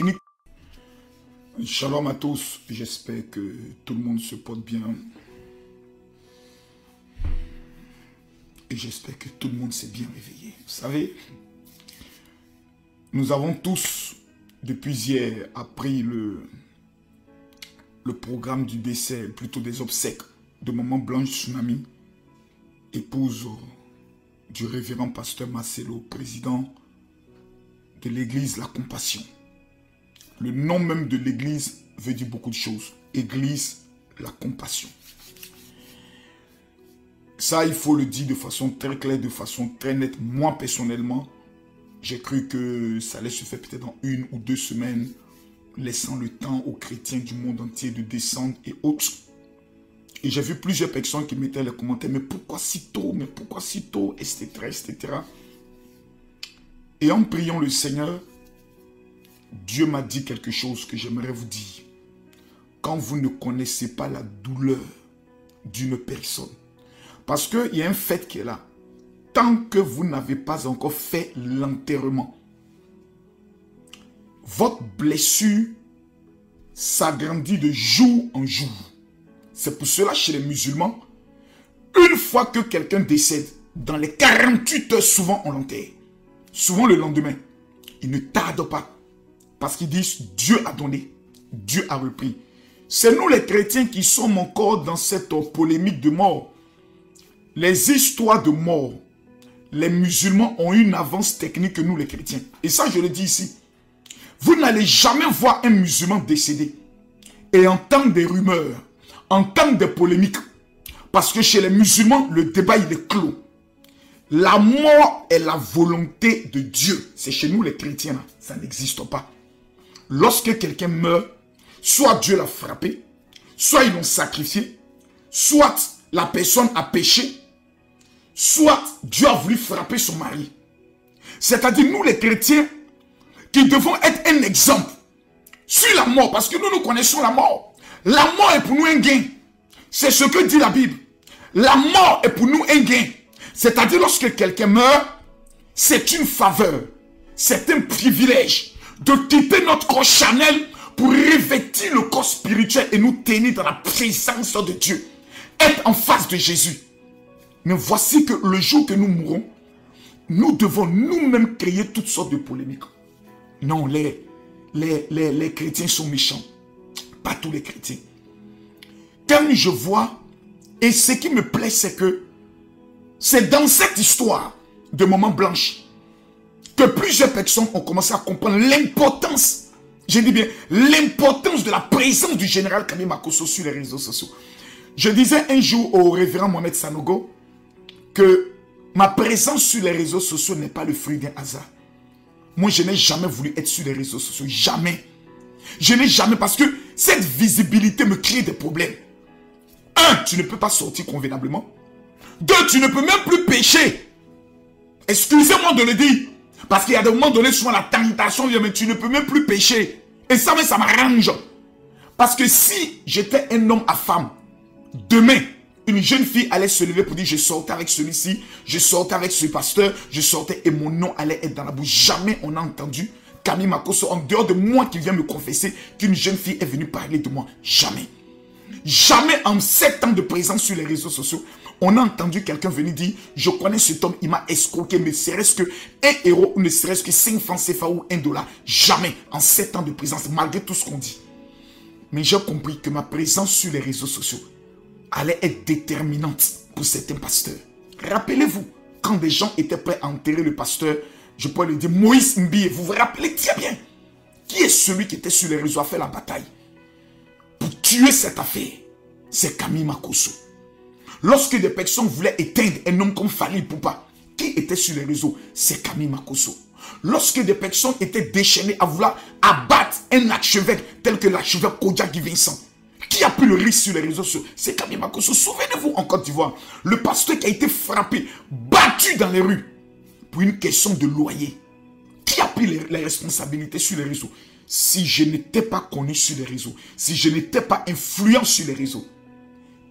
techniques. Shalom à tous, j'espère que tout le monde se porte bien. Et j'espère que tout le monde s'est bien réveillé. Vous savez, nous avons tous, depuis hier, appris le programme du décès, plutôt des obsèques de Maman Blanche Tsunami, épouse du révérend pasteur Marcelo, président de l'église La Compassion. Le nom même de l'église veut dire beaucoup de choses. Église La Compassion. Ça, il faut le dire de façon très claire, de façon très nette. Moi, personnellement, j'ai cru que ça allait se faire peut-être dans 1 ou 2 semaines, laissant le temps aux chrétiens du monde entier de descendre et autres. Et j'ai vu plusieurs personnes qui mettaient les commentaires, mais pourquoi si tôt, mais pourquoi si tôt, etc., etc. Et en priant le Seigneur, Dieu m'a dit quelque chose que j'aimerais vous dire. Quand vous ne connaissez pas la douleur d'une personne, parce qu'il y a un fait qui est là. Tant que vous n'avez pas encore fait l'enterrement, votre blessure s'agrandit de jour en jour. C'est pour cela, chez les musulmans, une fois que quelqu'un décède, dans les 48 heures, souvent on l'enterre. Souvent le lendemain, ils ne tardent pas. Parce qu'ils disent, Dieu a donné, Dieu a repris. C'est nous les chrétiens qui sommes encore dans cette polémique de mort. Les histoires de mort, les musulmans ont une avance technique que nous les chrétiens. Et ça, je le dis ici. Vous n'allez jamais voir un musulman décédé et entendre des rumeurs, entendre des polémiques. Parce que chez les musulmans, le débat, il est clos. La mort est la volonté de Dieu. C'est chez nous les chrétiens, là. Ça n'existe pas. Lorsque quelqu'un meurt, soit Dieu l'a frappé, soit ils l'ont sacrifié, soit la personne a péché, soit Dieu a voulu frapper son mari. C'est-à-dire nous les chrétiens qui devons être un exemple sur la mort, parce que nous connaissons la mort. La mort est pour nous un gain. C'est ce que dit la Bible. La mort est pour nous un gain. C'est-à-dire lorsque quelqu'un meurt, c'est une faveur, c'est un privilège de quitter notre corps charnel pour revêtir le corps spirituel et nous tenir dans la présence de Dieu. Être en face de Jésus. Mais voici que le jour que nous mourrons, nous devons nous-mêmes créer toutes sortes de polémiques. Non, les chrétiens sont méchants. Pas tous les chrétiens. Quand je vois, et ce qui me plaît, c'est que c'est dans cette histoire de Maman Blanche que plusieurs personnes ont commencé à comprendre l'importance, je dis bien, l'importance de la présence du général Kami Makosso sur les réseaux sociaux. Je disais un jour au révérend Mohamed Sanogo que ma présence sur les réseaux sociaux n'est pas le fruit d'un hasard. Moi, je n'ai jamais voulu être sur les réseaux sociaux. Jamais. Je n'ai jamais, parce que cette visibilité me crée des problèmes. 1, tu ne peux pas sortir convenablement. 2, tu ne peux même plus pécher. Excusez-moi de le dire. Parce qu'il y a des moments donnés, souvent la tentation vient, mais tu ne peux même plus pécher. Et ça, mais ça m'arrange. Parce que si j'étais un homme à femme, demain, une jeune fille allait se lever pour dire, je sortais avec celui-ci, je sortais avec ce pasteur, je sortais et mon nom allait être dans la bouche. Jamais on a entendu Kami Makosso, en dehors de moi qui vient me confesser, qu'une jeune fille est venue parler de moi. Jamais. Jamais en 7 ans de présence sur les réseaux sociaux, on a entendu quelqu'un venir dire, je connais cet homme, il m'a escroqué, ne serait-ce que 1 euro, ou ne serait-ce que 5 francs CFA ou 1 dollar. Jamais en 7 ans de présence, malgré tout ce qu'on dit. Mais j'ai compris que ma présence sur les réseaux sociaux allait être déterminante pour certains pasteurs. Rappelez-vous, quand des gens étaient prêts à enterrer le pasteur, je peux le dire, Moïse Mbie, vous vous rappelez très bien, qui est celui qui était sur les réseaux à faire la bataille pour tuer cette affaire? C'est Kami Makosso. Lorsque des personnes voulaient éteindre un homme comme Fali Poupa, qui était sur les réseaux? C'est Kami Makosso. Lorsque des personnes étaient déchaînées à vouloir abattre un archevêque tel que l'archevêque Kodjaki Vincent, qui a pris le risque sur les réseaux sociaux? C'est Kami Makosso. Souvenez-vous en Côte d'Ivoire, le pasteur qui a été frappé, battu dans les rues pour une question de loyer. Qui a pris les responsabilités sur les réseaux? Si je n'étais pas connu sur les réseaux, si je n'étais pas influent sur les réseaux,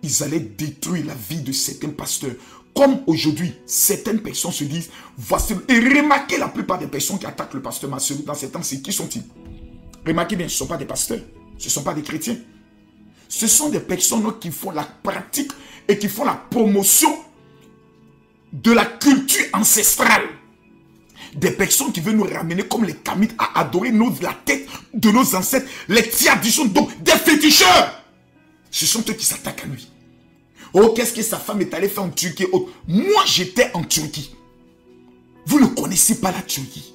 ils allaient détruire la vie de certains pasteurs. Comme aujourd'hui, certaines personnes se disent, voici. Et remarquez la plupart des personnes qui attaquent le pasteur Marcelo dans ces temps-ci, qui sont-ils? Remarquez bien, ce ne sont pas des pasteurs. Ce ne sont pas des chrétiens. Ce sont des personnes qui font la pratique et qui font la promotion de la culture ancestrale. Des personnes qui veulent nous ramener comme les Kamites à adorer la tête de nos ancêtres, les traditions, donc des féticheurs. Ce sont eux qui s'attaquent à lui. Oh, qu'est-ce que sa femme est allée faire en Turquie? Oh, moi, j'étais en Turquie. Vous ne connaissez pas la Turquie.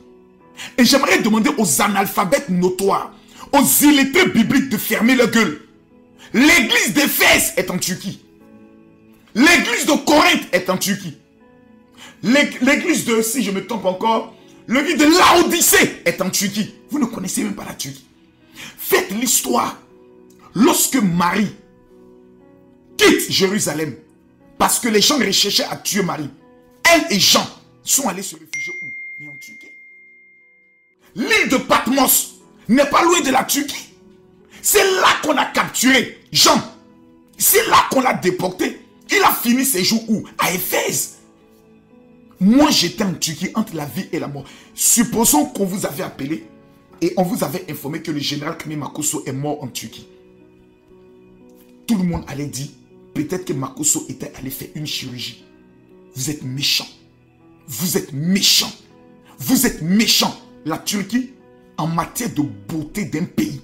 Et j'aimerais demander aux analphabètes notoires, aux illettrés bibliques de fermer leur gueule. L'église d'Éphèse est en Turquie. L'église de Corinthe est en Turquie. L'église de, si je me trompe encore, l'église de Laodicée est en Turquie. Vous ne connaissez même pas la Turquie. Faites l'histoire. Lorsque Marie quitte Jérusalem, parce que les gens recherchaient à tuer Marie, elle et Jean sont allés se réfugier où? Mais en Turquie. L'île de Patmos n'est pas loin de la Turquie. C'est là qu'on a capturé Jean. C'est là qu'on l'a déporté. Il a fini ses jours où? À Éphèse. Moi, j'étais en Turquie entre la vie et la mort. Supposons qu'on vous avait appelé et on vous avait informé que le général Kami Makosso est mort en Turquie. Tout le monde allait dire, peut-être que Makosso était allé faire une chirurgie. Vous êtes méchants. Vous êtes méchants. Vous êtes méchants. La Turquie, en matière de beauté d'un pays,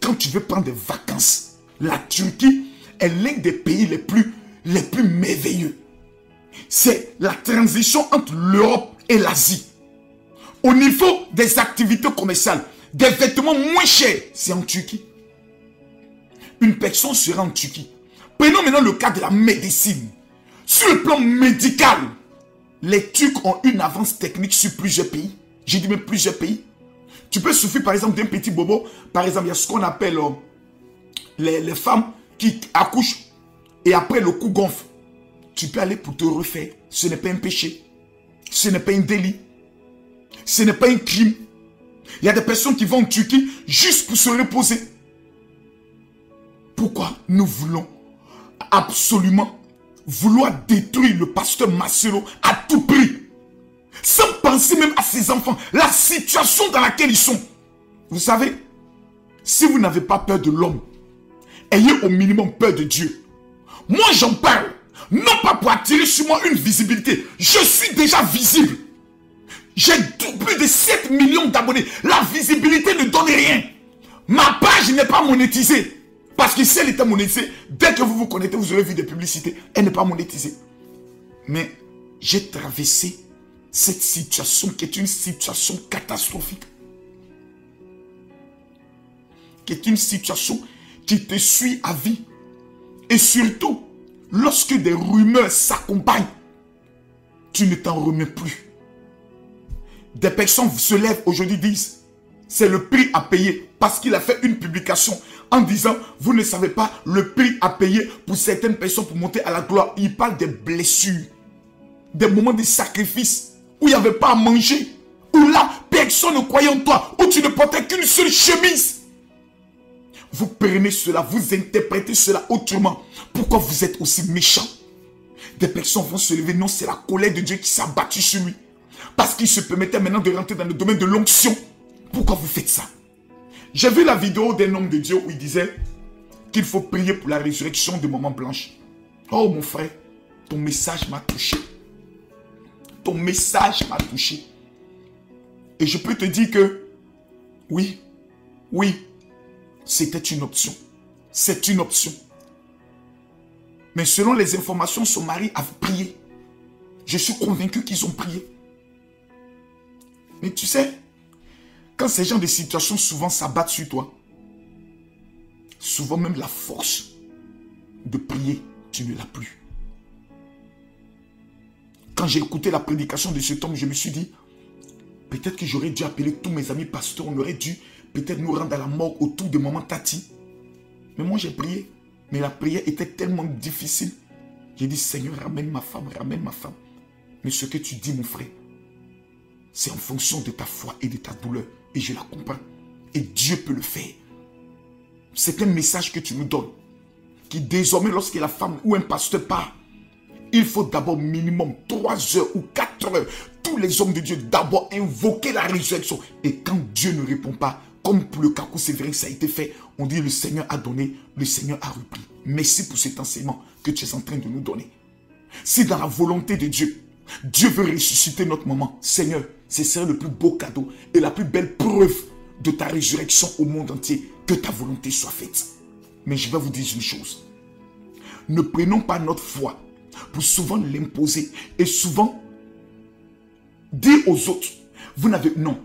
quand tu veux prendre des vacances, la Turquie est l'un des pays les plus merveilleux. C'est la transition entre l'Europe et l'Asie. Au niveau des activités commerciales, des vêtements moins chers, c'est en Turquie. Une personne sera en Turquie. Prenons maintenant le cas de la médecine. Sur le plan médical, les Turcs ont une avance technique sur plusieurs pays. J'ai dit même plusieurs pays. Tu peux souffrir par exemple d'un petit bobo. Par exemple, il y a ce qu'on appelle les femmes qui accouchent et après le cou gonfle. Tu peux aller pour te refaire. Ce n'est pas un péché. Ce n'est pas un délit. Ce n'est pas un crime. Il y a des personnes qui vont en Turquie juste pour se reposer. Pourquoi nous voulons absolument vouloir détruire le pasteur Marcelo à tout prix? Sans penser même à ses enfants. La situation dans laquelle ils sont. Vous savez, si vous n'avez pas peur de l'homme, ayez au minimum peur de Dieu. Moi j'en parle. Non pas pour attirer sur moi une visibilité. Je suis déjà visible. J'ai plus de 7 millions d'abonnés. La visibilité ne donne rien. Ma page n'est pas monétisée. Parce que si elle était monétisée, dès que vous vous connectez, vous aurez vu des publicités. Elle n'est pas monétisée. Mais j'ai traversé cette situation qui est une situation catastrophique. Qui est une situation qui te suit à vie. Et surtout, lorsque des rumeurs s'accompagnent, tu ne t'en remets plus. Des personnes se lèvent aujourd'hui et disent, c'est le prix à payer parce qu'il a fait une publication en disant, vous ne savez pas le prix à payer pour certaines personnes pour monter à la gloire. Il parle des blessures, des moments de sacrifice où il n'y avait pas à manger, où là, personne ne croyait en toi, où tu ne portais qu'une seule chemise. Vous prenez cela, vous interprétez cela autrement. Pourquoi vous êtes aussi méchant? Des personnes vont se lever. Non, c'est la colère de Dieu qui s'est abattue sur lui. Parce qu'il se permettait maintenant de rentrer dans le domaine de l'onction. Pourquoi vous faites ça? J'ai vu la vidéo d'un homme de Dieu où il disait qu'il faut prier pour la résurrection de Maman Blanche. Oh mon frère, ton message m'a touché. Ton message m'a touché. Et je peux te dire que, oui, c'était une option. C'est une option. Mais selon les informations, son mari a prié. Je suis convaincu qu'ils ont prié. Mais tu sais, quand ces gens de situations souvent s'abattent sur toi, souvent même la force de prier, tu ne l'as plus. Quand j'ai écouté la prédication de cet homme, je me suis dit, peut-être que j'aurais dû appeler tous mes amis pasteurs, on aurait dû peut-être nous rendre à la mort autour de maman Tati. Mais moi j'ai prié. Mais la prière était tellement difficile. J'ai dit, Seigneur, ramène ma femme, ramène ma femme. Mais ce que tu dis, mon frère, c'est en fonction de ta foi et de ta douleur. Et je la comprends. Et Dieu peut le faire. C'est un message que tu nous donnes. Qui désormais, lorsque la femme ou un pasteur part, il faut d'abord minimum 3 heures ou 4 heures. Tous les hommes de Dieu d'abord invoquer la résurrection. Et quand Dieu ne répond pas, comme pour le Kakou Séverin, ça a été fait. On dit le Seigneur a donné, le Seigneur a repris. Merci pour cet enseignement que tu es en train de nous donner. Si dans la volonté de Dieu, Dieu veut ressusciter notre maman, Seigneur, ce serait le plus beau cadeau et la plus belle preuve de ta résurrection au monde entier, que ta volonté soit faite. Mais je vais vous dire une chose. Ne prenons pas notre foi pour souvent l'imposer et souvent dire aux autres, vous n'avez... Non.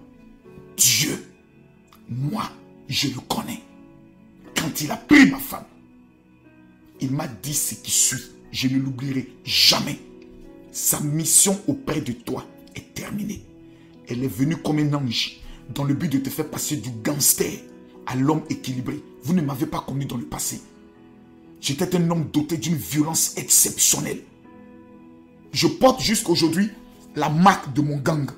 Dieu, moi, je le connais. Quand il a pris ma femme, il m'a dit ce qui suit. Je ne l'oublierai jamais. Sa mission auprès de toi est terminée. Elle est venue comme un ange dans le but de te faire passer du gangster à l'homme équilibré. Vous ne m'avez pas connu dans le passé. J'étais un homme doté d'une violence exceptionnelle. Je porte jusqu'à aujourd'hui la marque de mon gang.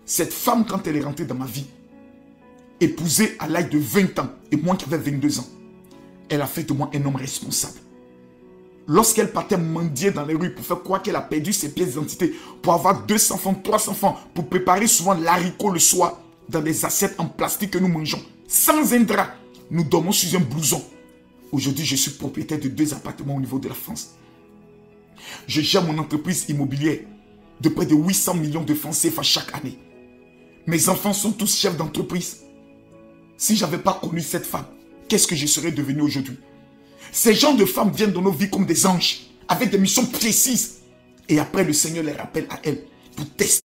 Cette femme, quand elle est rentrée dans ma vie, épousée à l'âge de 20 ans, et moi qui avais 22 ans, elle a fait de moi un homme responsable. Lorsqu'elle partait mendier dans les rues pour faire croire qu'elle a perdu ses pièces d'identité, pour avoir 200 francs, 300 francs, pour préparer souvent l'haricot le soir dans des assiettes en plastique que nous mangeons, sans un drap, nous dormons sur un blouson. Aujourd'hui, je suis propriétaire de 2 appartements au niveau de la France. Je gère mon entreprise immobilière de près de 800 millions de francs CFA chaque année. Mes enfants sont tous chefs d'entreprise. Si je n'avais pas connu cette femme, qu'est-ce que je serais devenu aujourd'hui? Ces gens de femmes viennent dans nos vies comme des anges, avec des missions précises. Et après, le Seigneur les rappelle à elles pour tester.